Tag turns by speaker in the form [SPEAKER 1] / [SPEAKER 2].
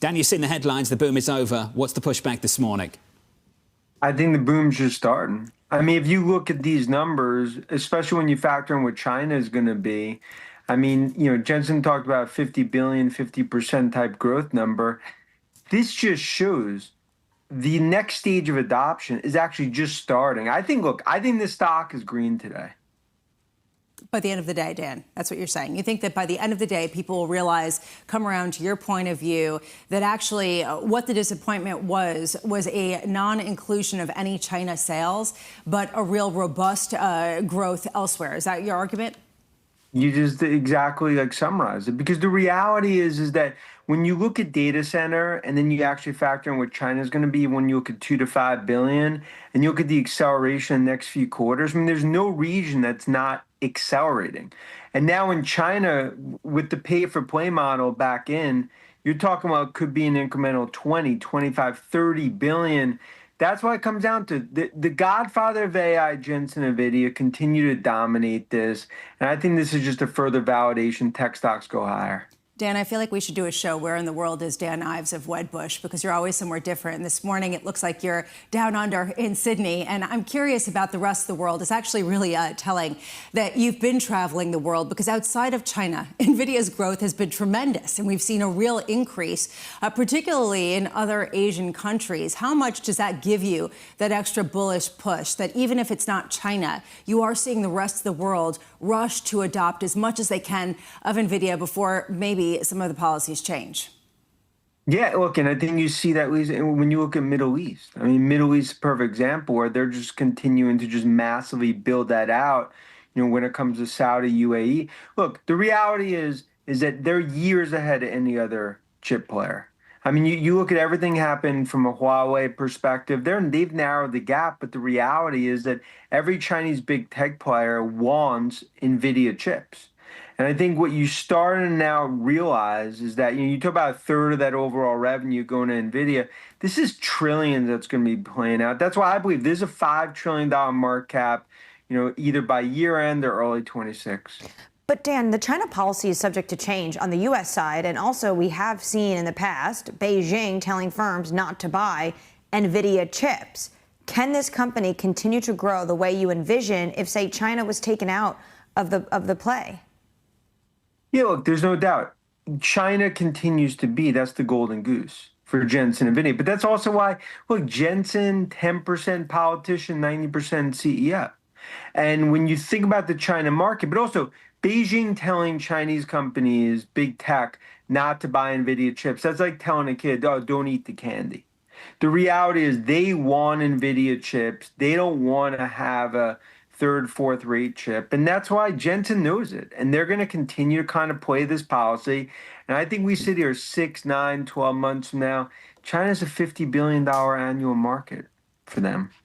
[SPEAKER 1] Dan, you've seen the headlines. The boom is over. What's the pushback this morning?
[SPEAKER 2] I think the boom's just starting. I mean, if you look at these numbers, especially when you factor in what China is going to be, I mean, Jensen talked about 50 billion, 50% type growth number. This just shows the next stage of adoption is actually just starting. I think this stock is green today.
[SPEAKER 3] By the end of the day, Dan, that's what you're saying. You think that by the end of the day, people will realize, come around to your point of view, that actually what the disappointment was a non-inclusion of any China sales, but a real robust growth elsewhere. Is that your argument?
[SPEAKER 2] You just exactly summarized it, because the reality is that when you look at data center and then you actually factor in what China is going to be, when you look at 2 to 5 billion and you look at the acceleration in the next few quarters, I mean, there's no region that's not accelerating. And now in China, with the pay for play model back in, you're talking about could be an incremental 20, 25, 30 billion. That's why it comes down to the godfather of AI, Jensen, Nvidia, continue to dominate this. And I think this is just a further validation. Tech stocks go higher.
[SPEAKER 3] Dan, I feel like we should do a show, Where in the World is Dan Ives of Wedbush, because you're always somewhere different. And this morning, it looks like you're down under in Sydney. And I'm curious about the rest of the world. It's actually really telling that you've been traveling the world, because outside of China, Nvidia's growth has been tremendous. And we've seen a real increase, particularly in other Asian countries. How much does that give you that extra bullish push that even if it's not China, you are seeing the rest of the world rush to adopt as much as they can of Nvidia before maybe some of the policies change?
[SPEAKER 2] Yeah, look, and I think you see that when you look at Middle East. I mean, Middle East is a perfect example where they're just continuing to just massively build that out, when it comes to Saudi, UAE. Look, the reality is that they're years ahead of any other chip player. I mean, you look at everything happened from a Huawei perspective. They've narrowed the gap, but the reality is that every Chinese big tech player wants Nvidia chips. And I think what you start to now realize is that you talk about a third of that overall revenue going to Nvidia. This is trillions that's going to be playing out. That's why I believe there's a $5 trillion market cap, either by year end or early 26.
[SPEAKER 4] But Dan, the China policy is subject to change on the U.S. side, and also we have seen in the past Beijing telling firms not to buy Nvidia chips. Can this company continue to grow the way you envision if, say, China was taken out of the play?
[SPEAKER 2] Yeah, look, there's no doubt. China continues to be, that's the golden goose for Jensen and Nvidia. But that's also why, look, Jensen, 10% politician, 90% CEO. And when you think about the China market, but also Beijing telling Chinese companies, big tech, not to buy Nvidia chips, that's like telling a kid, oh, don't eat the candy. The reality is they want Nvidia chips. They don't want to have a third, fourth rate chip. And that's why Jensen knows it. And they're going to continue to kind of play this policy. And I think we sit here 6, 9, 12 months from now, China's a $50 billion annual market for them.